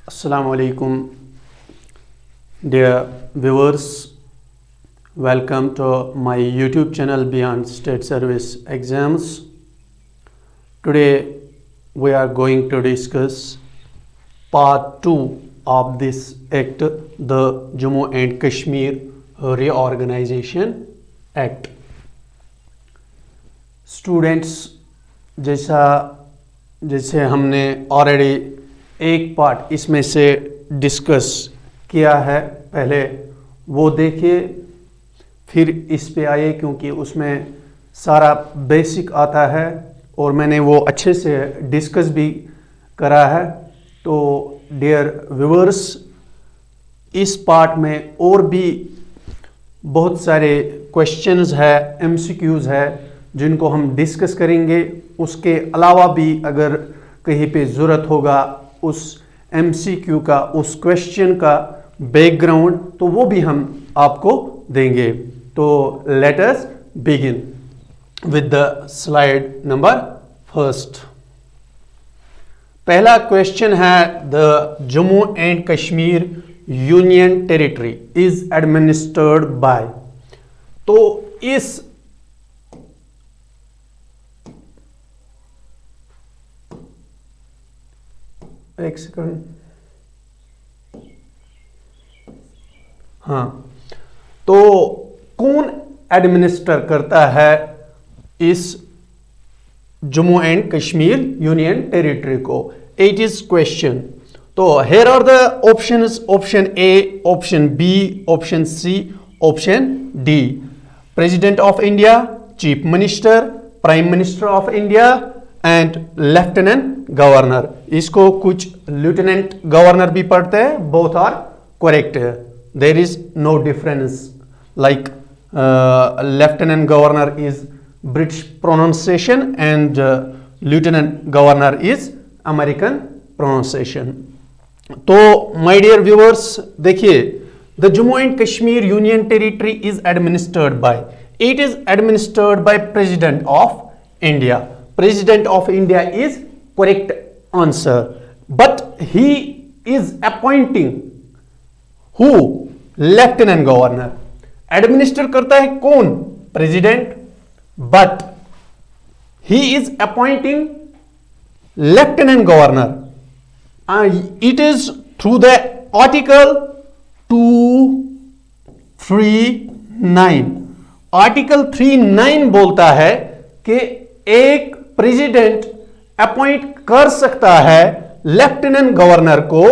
Assalamu alaikum, dear viewers. Welcome to my YouTube channel Beyond State Service Exams. Today we are going to discuss part 2 of this act, the Jammu and Kashmir Reorganization Act. Students, जैसे हमने already एक part इसमें से discuss किया है, पहले वो देखिए फिर इस पे आइए, क्योंकि उसमें सारा बेसिक आता है और मैंने वो अच्छे से डिस्कस भी करा है। तो डियर व्यूअर्स, इस पार्ट में और भी बहुत सारे क्वेश्चंस है, एमसीक्यूज है, जिनको हम डिस्कस करेंगे। उसके अलावा भी अगर कहीं पे ज़रूरत होगा उस एमसीक्यू का, उस क्वेश्चन का बैकग्राउंड, तो वो भी हम आपको देंगे। तो let us begin with the slide number first. पहला क्वेश्चन है, the Jammu and Kashmir union territory is administered by. तो इस एक सेकंड, हाँ, तो कौन एडमिनिस्टर करता है इस Jammu and Kashmir union territory को? It is question. तो here are the options, option A, option B, option C, option D. President of India, chief minister, prime minister of India and lieutenant governor. इसको कुछ lieutenant governor भी पढ़ते हैं, both are correct है, there is no difference. Like lieutenant governor is British pronunciation and lieutenant governor is American pronunciation. तो my dear viewers, देखिए, the Jammu and Kashmir union territory is administered by, it is administered by president of India. President of India is correct answer, but he is appointing who? Lieutenant Governor. Administer करता है कौन? President, but he is appointing Lieutenant Governor. It is through the Article 239. Article 39 बोलता है कि एक president appoint कर सकता है लेफ्टिनेंट गवर्नर को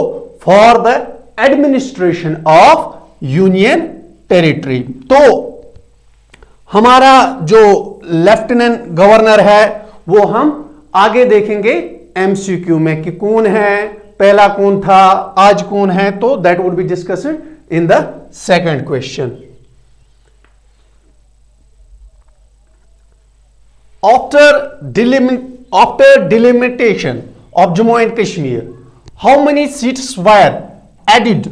for the administration of union territory. तो हमारा जो लेफ्टिनेंट गवर्नर है वो हम आगे देखेंगे एमसीक्यू में कि कौन है, पहला कौन था, आज कौन है। तो that would be discussed in the second question. After delimitation of Jammu and Kashmir, how many seats were added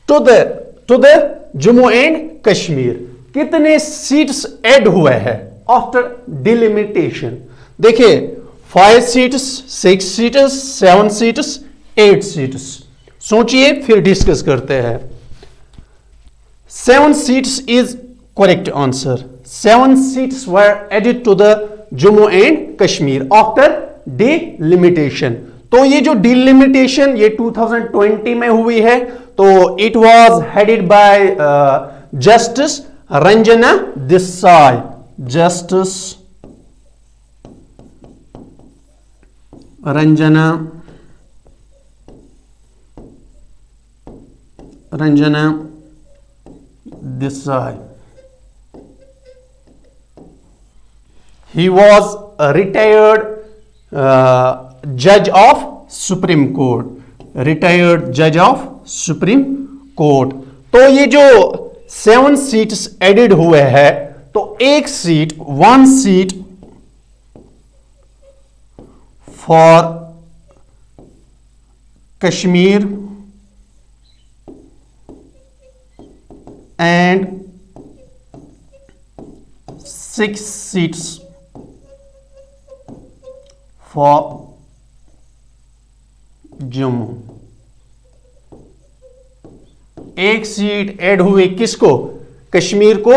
to the Jammu and Kashmir? कितने सीट्स ऐड हुए हैं आफ्टर डिलिमिटेशन? देखिए, 5 सीट्स, 6 सीट्स, 7 सीट्स, 8 सीट्स। सोचिए फिर discuss करते हैं। 7 seats is correct answer. 7 seats were added to the Jammu and Kashmir after delimitation. तो ये जो delimitation ये 2020 में हुई है, तो it was headed by Justice Ranjana Desai. Justice Ranjana Desai. He was a retired judge of Supreme Court. Retired judge of Supreme Court. तो ये जो 7 सीट्स एडेड हुए हैं, तो एक seat, 1 seat for Kashmir and 6 seats for Jammu. एक seat add हुए किसको? कश्मीर को,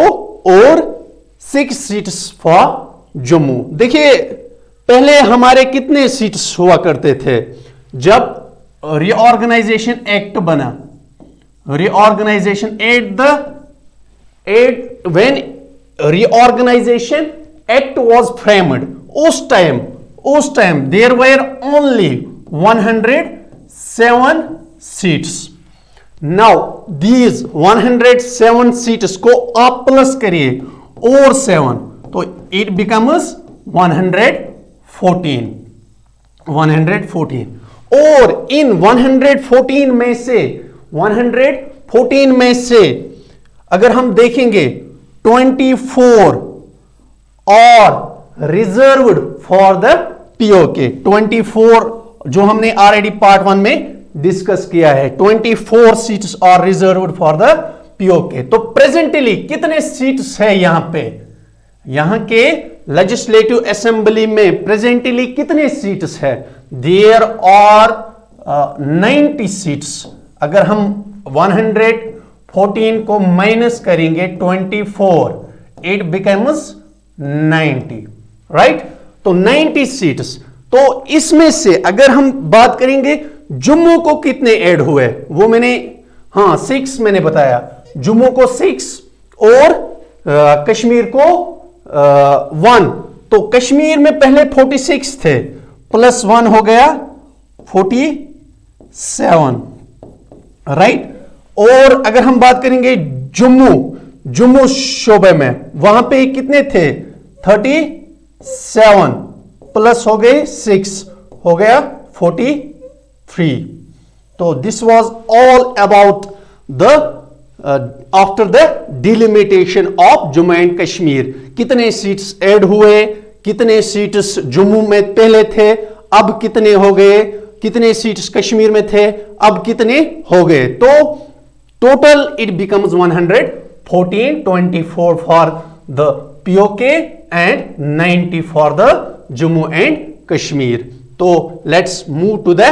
और 6 सीट्स फॉर जम्मू। देखिए पहले हमारे कितने सीट्स हुआ करते थे जब रीऑर्गेनाइजेशन एक्ट बना? Reorganisation when reorganisation act was framed, उस time there were only 107 seats. Now these 107 seats को आप प्लस करिए और 7, तो इट बिकम्स 114। और इन 114 में से अगर हम देखेंगे 24 और रिजर्व्ड फॉर द पीओके। 24 जो हमने ऑलरेडी पार्ट 1 में डिस्कस किया है, 24 seats are reserved for the POK. तो प्रेजेंटली कितने सीट्स है यहां पे? यहां के लेजिस्लेटिव असेंबली में प्रेजेंटली कितने सीट्स है? There are 90 seats. अगर हम 114 को माइनस करेंगे 24, इट बिकम्स 90, राइट? तो 90 सीट्स। तो इसमें से अगर हम बात करेंगे जम्मू को कितने ऐड हुए, वो मैंने 6 मैंने बताया। जम्मू को 6 और कश्मीर को 1। तो कश्मीर में पहले 46 थे, प्लस 1 हो गया 47, राइट? और अगर हम बात करेंगे जम्मू शोबे में, वहां पे कितने थे? 37 प्लस हो गए 6, हो गया 43। तो this was all about the after the delimitation of Jammu and Kashmir. कितने सीट्स ऐड हुए, कितने सीट्स जम्मू में पहले थे, अब कितने हो गए, कितने सीट्स कश्मीर में थे, अब कितने हो गए। तो total it becomes 114, 24 for the PoK and 90 for the Jammu and Kashmir. तो let's move to the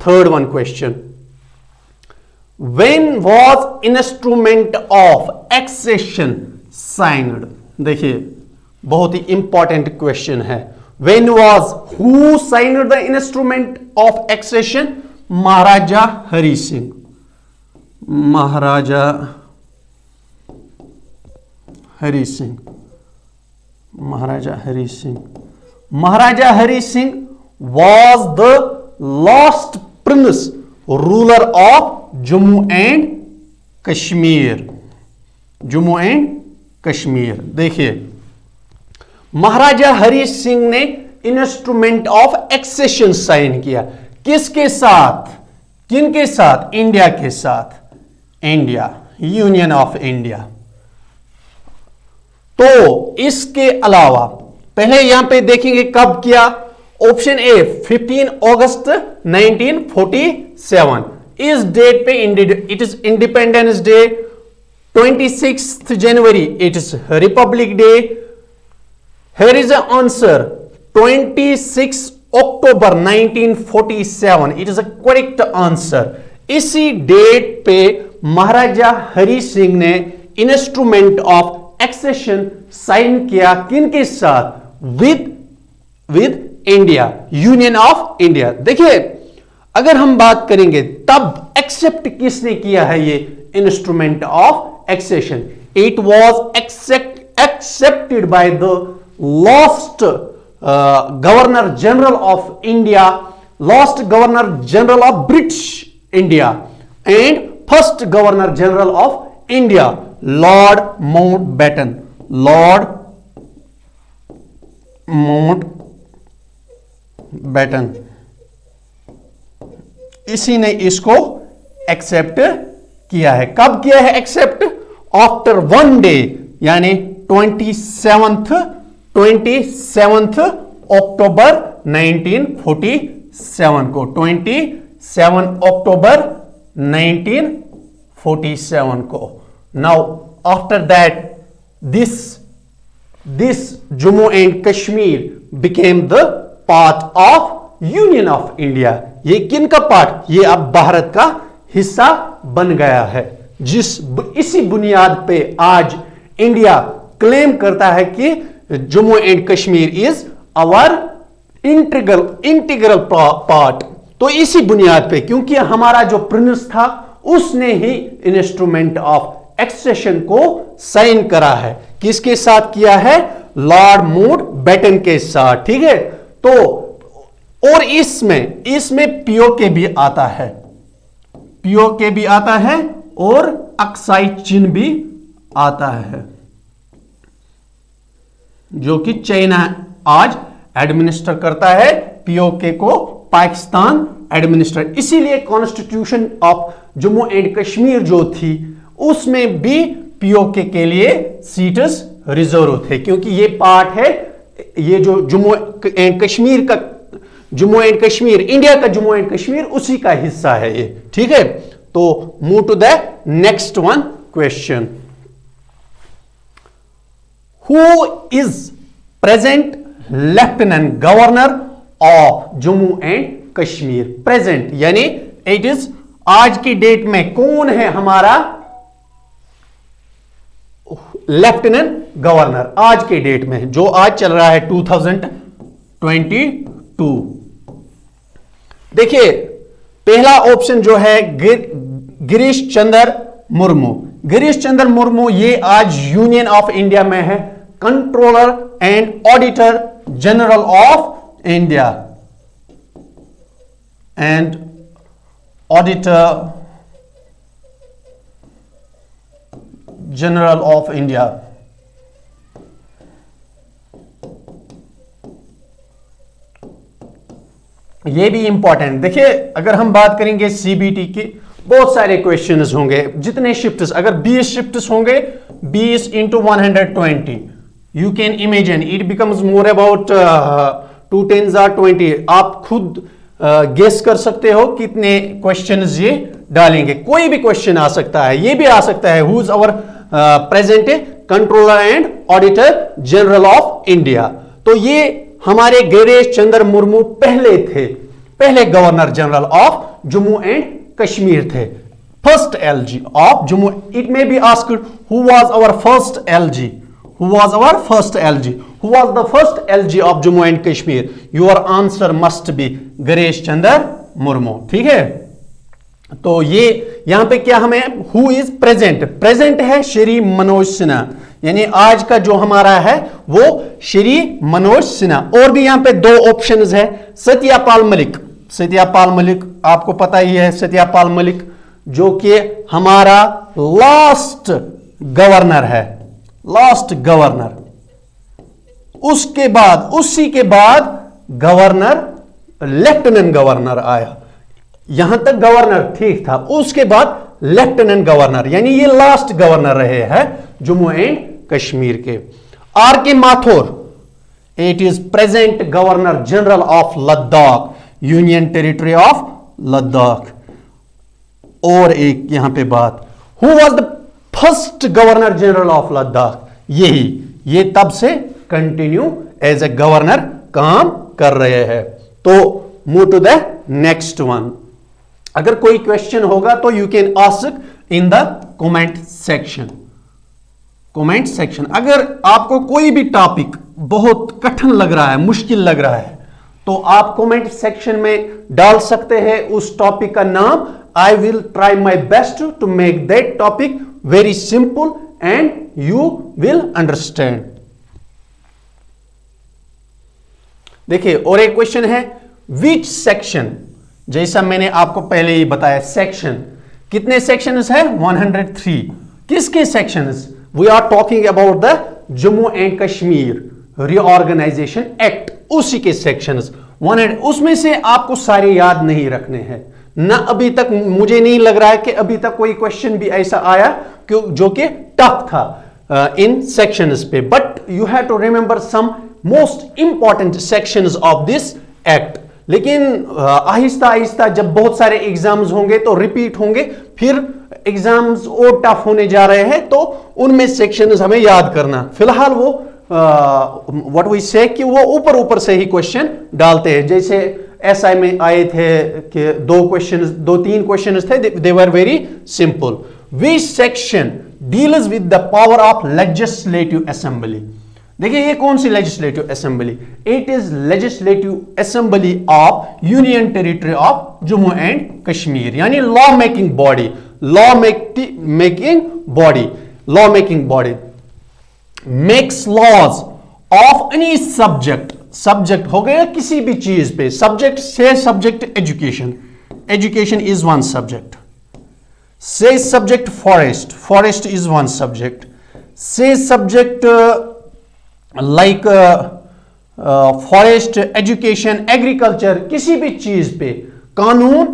third one question. When was instrument of accession signed? देखिए बहुत ही इंपॉर्टेंट क्वेश्चन है। When was, who signed the instrument of accession? Maharaja Hari Singh. Maharaja Hari Singh. Maharaja Hari Singh was the last prince ruler of Jammu and Kashmir. देखिए महाराजा हरि सिंह ने instrument of accession sign किया। किसके साथ? किनके साथ? इंडिया के साथ, इंडिया, यूनियन ऑफ इंडिया। तो इसके अलावा पहले यहां पे देखेंगे कब किया। ऑप्शन ए 15 अगस्त 1947 इस डेट पे it is independence day. 26 January it is Republic day. Here is a answer 26 October 1947 it is a correct answer. इसी डेट पे महाराजा हरि सिंह ने इंस्ट्रूमेंट ऑफ एक्सेशन साइन किया। किनके साथ? With India, union of India. देखिए अगर हम बात करेंगे तब एक्सेप्ट किसने किया है ये instrument of accession? It was accepted by the last governor general of India, last governor general of British India and first governor general of India lord Mountbatten. इसी ने इसको एक्सेप्ट किया है। कब किया है एक्सेप्ट? आफ्टर 1 डे, यानी 27 अक्टूबर 1947 को, 27 अक्टूबर 1947 को। Now after that this Jammu and Kashmir became the part of union of India. ये किन का पार्ट? ये अब भारत का हिस्सा बन गया है। इसी बुनियाद पे आज इंडिया क्लेम करता है कि Jammu and Kashmir is our integral part. तो इसी बुनियाद पे, क्योंकि हमारा जो प्रिंस था उसने ही इंस्ट्रूमेंट ऑफ एक्सेशन को साइन करा है। किसके साथ किया है? लॉर्ड माउंटबेटन के साथ। ठीक है, तो और इसमें पीओके भी आता है, पीओके भी आता है और अक्साई चिन्ह भी आता है, जो कि चाइना आज एडमिनिस्टर करता है पीओके को, पाकिस्तान एडमिनिस्टर। इसीलिए constitution of Jammu and Kashmir जो थी उसमें भी पीओके के लिए सीट्स रिजर्व थे, क्योंकि ये पार्ट है, ये जो जम्मू एंड कश्मीर का, जम्मू एंड कश्मीर, इंडिया का जम्मू एंड कश्मीर उसी का हिस्सा है ये। ठीक है, तो move to the next one question. Who is present lieutenant governor of Jammu and Kashmir? Present यानी इट इज आज की डेट में कौन है हमारा लेफ्टिनेंट गवर्नर आज के डेट में, जो आज चल रहा है 2022? देखिए, पहला ऑप्शन जो है गिरीश चंद्र मुर्मू। गिरीश चंद्र मुर्मू ये आज यूनियन ऑफ इंडिया में है, controller and auditor general of India and auditor general of India. ये भी इंपॉर्टेंट। देखिए, अगर हम बात करेंगे सीबीटी की, बहुत सारे क्वेश्चंस होंगे। जितने शिफ्ट्स, अगर 20 शिफ्ट्स होंगे, 20 into 120, you can imagine it becomes more about 2 10s are 20। आप खुद गेस कर सकते हो कितने क्वेश्चंस ये डालेंगे। कोई भी क्वेश्चन आ सकता है, ये भी आ सकता है, who is our present controller and auditor general of India. तो ये हमारे गिरीश चंद्र मुर्मू पहले governor general of Jammu and Kashmir थे, first LG of Jammu. It may be asked who was our first LG, who was our first LG, who was the first LG of Jammu and Kashmir? Your answer must be Girish Chandra Murmu. ठीक है, तो ये यहां पे क्या हमें who is present, present है श्री मनोज सिन्हा, यानी आज का जो हमारा है वो श्री मनोज सिन्हा। और भी यहां पे 2 ऑप्शंस है, सत्यापाल मलिक। सत्यापाल मलिक आपको पता ही है, सत्यापाल मलिक जो कि हमारा लास्ट गवर्नर है, लास्ट गवर्नर। उसके बाद, उसी के बाद गवर्नर, लेफ्टिनेंट गवर्नर आया। यहां तक गवर्नर ठीक था, उसके बाद लेफ्टिनेंट गवर्नर, यानी ये लास्ट गवर्नर रहे हैं जम्मू एंड कश्मीर के। आर के Mathur, it is present governor general of Ladakh, union territory of Ladakh. और एक यहां पे बात, who was the first governor general of Ladakh? ये तब से कंटिन्यू एज ए गवर्नर काम कर रहे हैं। तो move to the next one. अगर कोई क्वेश्चन होगा तो you can ask in the comment section. Comment section, अगर आपको कोई भी टॉपिक बहुत कठिन लग रहा है, मुश्किल लग रहा है, तो आप कमेंट सेक्शन में डाल सकते हैं उस टॉपिक का नाम। I will try my best to make that topic very simple and you will understand। देखिए, और एक क्वेश्चन है, which section, जैसा मैंने आपको पहले ही बताया, सेक्शन कितने सेक्शंस है? 103। किसके sections? We are talking about the Jammu and Kashmir reorganisation act, उसी के सेक्शंस 100। उसमें से आपको सारे याद नहीं रखने हैं ना। अभी तक मुझे नहीं लग रहा है कि अभी तक कोई क्वेश्चन भी ऐसा आया जो कि टफ था इन सेक्शंस पे, but you have to remember some most important sections of this act. लेकिन आहिस्ता आहिस्ता जब बहुत सारे एग्जाम्स होंगे तो रिपीट होंगे, फिर एग्जाम्स और टफ होने जा रहे हैं, तो उनमें सेक्शंस हमें याद करना। फिलहाल वो व्हाट वी से कि वो ऊपर ऊपर से ही क्वेश्चन डालते हैं। जैसे एसआई में आए थे कि दो तीन क्वेश्चंस थे, they were very simple. Which section deals with the power of legislative assembly? देखिए ये कौन सी legislative assembly? It is legislative assembly of union territory of Jammu and Kashmir, यानी law making body, law making body makes laws of any subject. Subject हो गया किसी भी चीज पे, subject say subject education, education is one subject. Say subject forest, forest is one subject. Say subject like forest, education, agriculture, किसी भी चीज पे कानून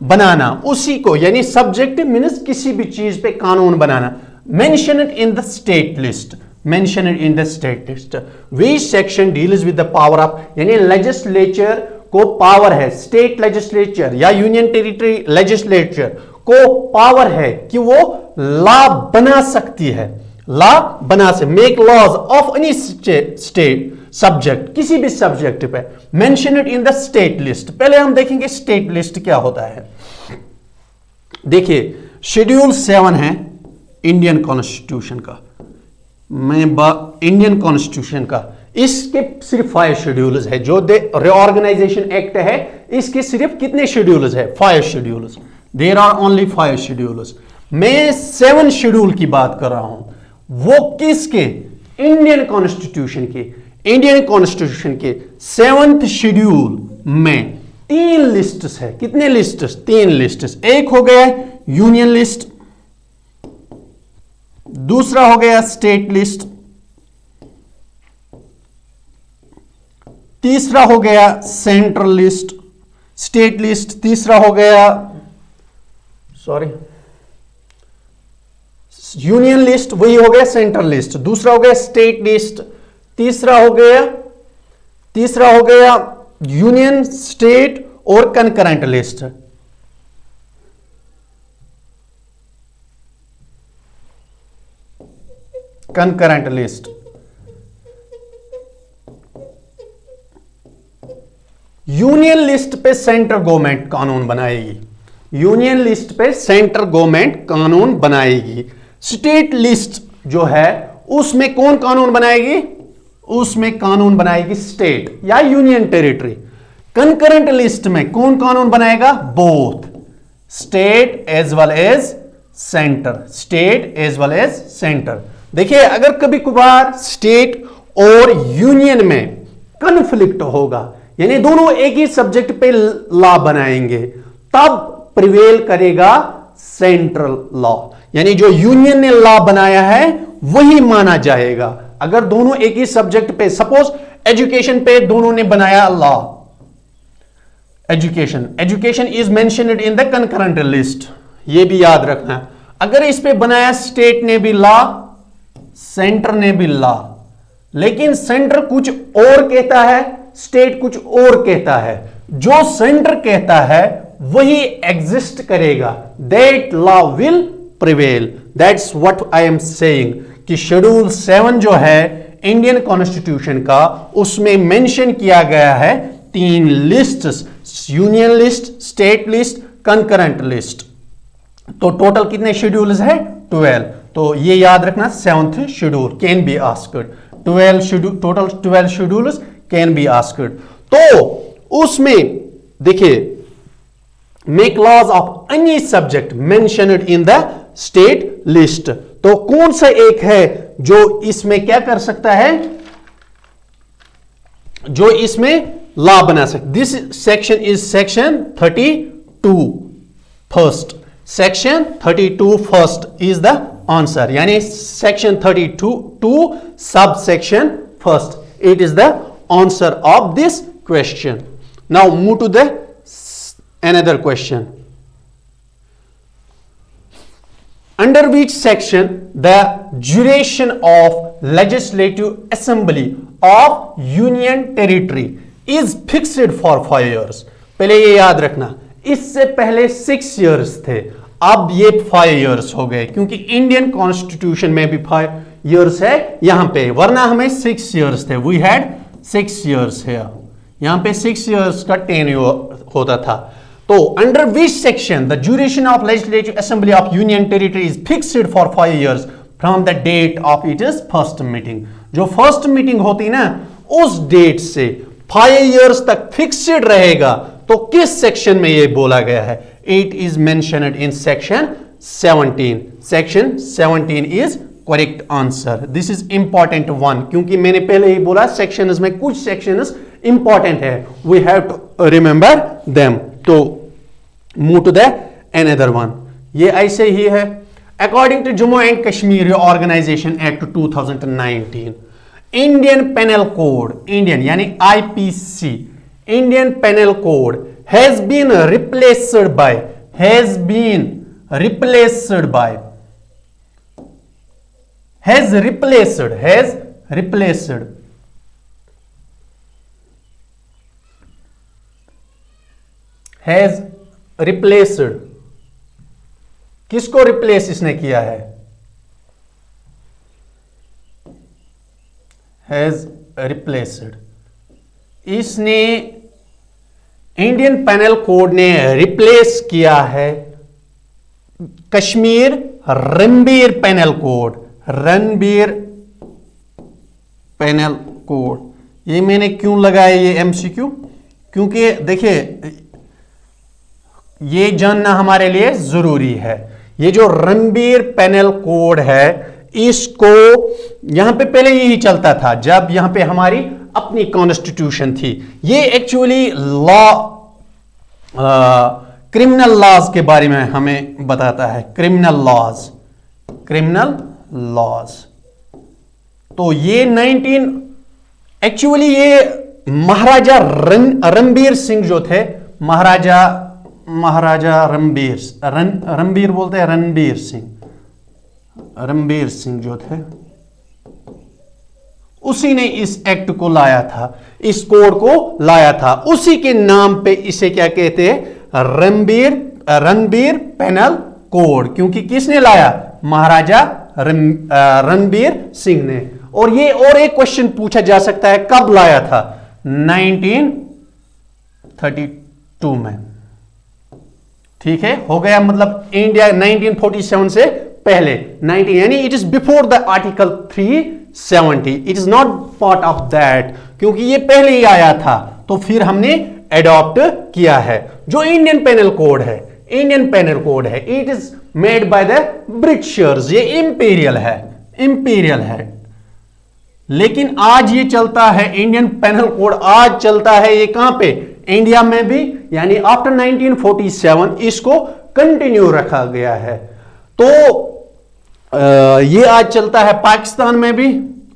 बनाना उसी को, यानी सब्जेक्ट मीन्स किसी भी चीज पे कानून बनाना। Mention it in the state list, mention it in the state list. Which section deals with the power of, यानी लेजिस्लेचर को पावर है, स्टेट लेजिस्लेचर या यूनियन टेरिटरी लेजिस्लेचर को पावर है कि वो लॉ बना सकती है, लॉ बना से make laws of any state subject, किसी भी सब्जेक्ट पे। Mention it in the state list. पहले हम देखेंगे स्टेट लिस्ट क्या होता है। देखिए शेड्यूल 7 है इंडियन कॉन्स्टिट्यूशन का, इंडियन कॉन्स्टिट्यूशन का, इसके सिर्फ 5 शेड्यूल्स है। जो रिऑर्गेनाइजेशन एक्ट है इसके सिर्फ कितने शेड्यूल्स है? 5 schedules. There are only 5 schedules. मैं 7 शेड्यूल की बात कर रहा हूं, वो किसके? इंडियन कॉन्स्टिट्यूशन के। इंडियन कॉन्स्टिट्यूशन के 7th शेड्यूल में 3 लिस्ट्स है। कितने लिस्ट्स? 3 लिस्ट्स। एक हो गया यूनियन लिस्ट, दूसरा हो गया स्टेट लिस्ट, तीसरा हो गया सेंट्रल लिस्ट, स्टेट लिस्ट, तीसरा हो गया यूनियन लिस्ट, वही हो गया सेंट्रल लिस्ट, दूसरा हो गया स्टेट लिस्ट, तीसरा हो गया यूनियन, स्टेट और concurrent list. Concurrent list. Union list पे सेंट्रल गवर्नमेंट कानून बनाएगी, यूनियन लिस्ट पे सेंट्रल गवर्नमेंट कानून बनाएगी। स्टेट लिस्ट जो है उसमें कौन कानून बनाएगी? उसमें कानून बनाएगी स्टेट या यूनियन टेरिटरी। कंकरेंट लिस्ट में कौन कानून बनाएगा? Both state as well as centre, state as well as centre. देखिए अगर कभी कभार स्टेट और यूनियन में कन्फ्लिक्ट होगा, यानी दोनों एक ही सब्जेक्ट पे लॉ बनाएंगे, तब प्रिवेल करेगा सेंट्रल लॉ, यानी जो यूनियन ने लॉ बनाया है वही माना जाएगा। अगर दोनों एक ही सब्जेक्ट पे, सपोज एजुकेशन पे दोनों ने बनाया law, education is mentioned in the concurrent list, ये भी याद रखना। अगर इस पे बनाया स्टेट ने भी लॉ, सेंटर ने भी लॉ, लेकिन सेंटर कुछ और कहता है, स्टेट कुछ और कहता है, जो सेंटर कहता है वही एग्जिस्ट करेगा, that law will prevail. That's what I am saying कि शेड्यूल 7 जो है इंडियन कॉन्स्टिट्यूशन का, उसमें मेंशन किया गया है 3 lists, union list, state list, concurrent list. तो टोटल कितने शेड्यूल्स है? 12। तो ये याद रखना 7th schedule can be asked, 12 schedule, total 12 schedules can be asked. तो उसमें देखिए make laws of any subject mentioned in the state list. तो कौन सा एक है जो इसमें क्या कर सकता है, जो इसमें लॉ बना सकता? This section is section 32 first, section 32 first is the answer, यानी section 32 sub section first, it is the answer of this question. Now move to the another question. Under which section the duration of legislative assembly of union territory is fixed for 5 years? पहले ये याद रखना, इससे पहले 6 years थे, अब ये 5 years हो गए, क्योंकि इंडियन कॉन्स्टिट्यूशन में भी 5 years है यहां पे, वरना हमें 6 years थे। We had 6 years here, यहां पे 6 इयर्स का टेन्योर होता था। तो under which section the duration of legislative assembly of union territory is fixed for 5 years from the date of it is first meeting. जो फर्स्ट मीटिंग होती ना उस डेट से 5 इयर्स तक फिक्स्ड रहेगा। तो किस सेक्शन में यह बोला गया है? It is mentioned in section 17। Section 17 is correct answer. This is important one, क्योंकि मैंने पहले ही बोला सेक्शंस में कुछ सेक्शंस इंपॉर्टेंट है, we have to remember them. तो move to the another one. ये ऐसे ही है। According to Jammu and Kashmir organisation act 2019, Indian penal code, Indian यानी IPC, Indian penal code has been replaced by, has replaced. किसको replace इसने किया है? Has replaced. इसने इंडियन पेनल कोड ने रिप्लेस किया है Kashmir Ranbir penal code, Ranbir penal code. ये मैंने क्यों लगाया ये एमसीक्यू? क्योंकि देखिए ये जानना हमारे लिए जरूरी है। ये जो रणबीर पेनल कोड है इसको यहां पे पहले यही चलता था जब यहां पे हमारी अपनी कॉन्स्टिट्यूशन थी। ये एक्चुअली लॉ, क्रिमिनल लॉज के बारे में हमें बताता है। Criminal laws. तो ये 19 एक्चुअली ये महाराजा रणबीर सिंह जो थे, महाराजा रणबीर बोलते हैं, रणबीर सिंह जो थे उसी ने इस एक्ट को लाया था, इस कोड को लाया था। उसी के नाम पे इसे क्या कहते हैं? Ranbir penal code. क्योंकि किसने लाया? महाराजा रणबीर सिंह ने। और ये और एक क्वेश्चन पूछा जा सकता है, कब लाया था? 1932 में। ठीक है, हो गया। मतलब इंडिया 1947 से पहले 19 यानी it is before the article 370, it is not part of that. क्योंकि ये पहले ही आया था तो फिर हमने एडॉप्ट किया है। जो इंडियन पेनल कोड है, it is made by the Britishers. ये इंपीरियल है। लेकिन आज ये चलता है, इंडियन पेनल कोड आज चलता है ये कहां पे? इंडिया में भी, यानी आफ्टर 1947 इसको कंटिन्यू रखा गया है। तो ये आज चलता है पाकिस्तान में भी,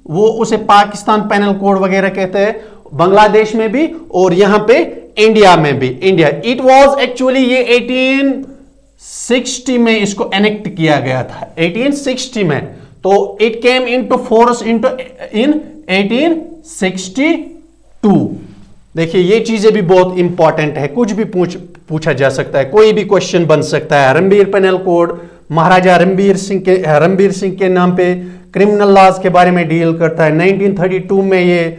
वो उसे पाकिस्तान पेनल कोड वगैरह कहते हैं, बांग्लादेश में भी, और यहां पे इंडिया में भी। इंडिया इट वाज एक्चुअली ये 1860 में इसको एनेक्ट किया गया था, 1860 में। तो it came into force in 1862। देखिए ये चीजें भी बहुत इंपॉर्टेंट है, कुछ भी पूछा जा सकता है, कोई भी क्वेश्चन बन सकता है। रणबीर पेनल कोड महाराजा रणबीर सिंह के नाम पे क्रिमिनल लॉज के बारे में डील करता है। 1932 में ये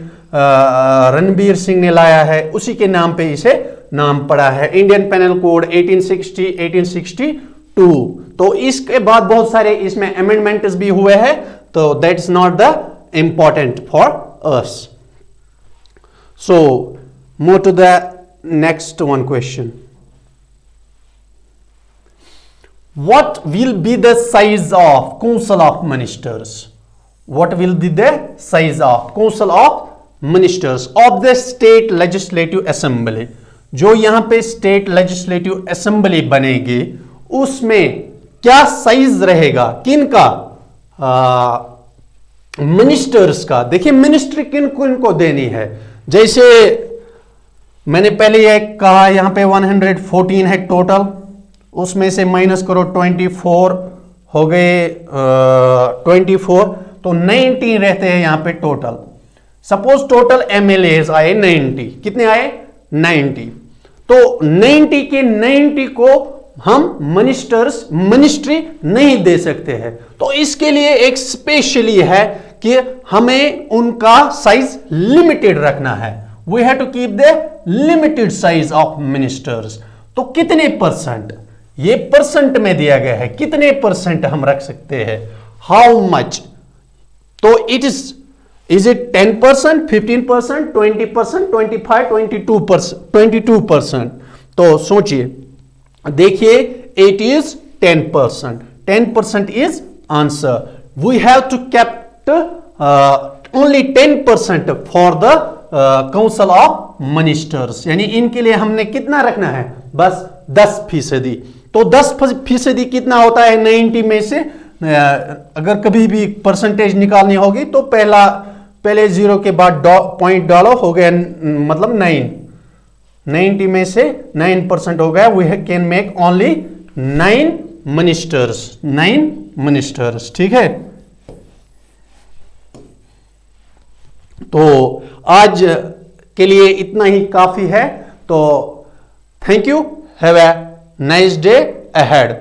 रणबीर सिंह ने लाया है, उसी के नाम पे इसे नाम पड़ा है। Indian penal code 1862। तो इसके बाद बहुत सारे इसमें अमेंडमेंट्स भी हुए हैं, तो that is not the important for us. So move to the next one question. What will be the size of Council of Ministers? What will be the size of Council of Ministers of the State Legislative Assembly? जो यहां पे State Legislative Assembly बनेगी उसमें क्या size रहेगा? किन का? Ministers का। देखिए मिनिस्ट्री किन को देनी है, जैसे मैंने पहले यह कहा यहां पे 114 है टोटल, उसमें से माइनस करो 24 हो गए 24, तो 19 रहते हैं यहां पे टोटल। सपोज टोटल एमएलएज आए 90, कितने आए? 90। तो 90 के 90 को हम मिनिस्ट्री नहीं दे सकते हैं, तो इसके लिए एक स्पेशली है कि हमें उनका साइज लिमिटेड रखना है। We have to keep the limited size of ministers. तो कितने परसेंट, ये परसेंट में दिया गया है, कितने परसेंट हम रख सकते हैं, हाउ मच। तो इट इज इट 10%, 15%, 20%, 25%, 22%। तो सोचिए, देखिए, it is 10%, 10% is answer. We have to kept only 10% for the council of ministers, यानी इनके लिए हमने कितना रखना है, बस 10%। तो 10% कितना होता है 90 में से, अगर कभी भी परसेंटेज निकालनी होगी तो पहले जीरो के बाद पॉइंट डालो, हो गया मतलब 9, 90 में से 9% हो गया। We can make only 9 ministers, ठीक है। तो आज के लिए इतना ही काफी है। तो thank you, have a nice day ahead.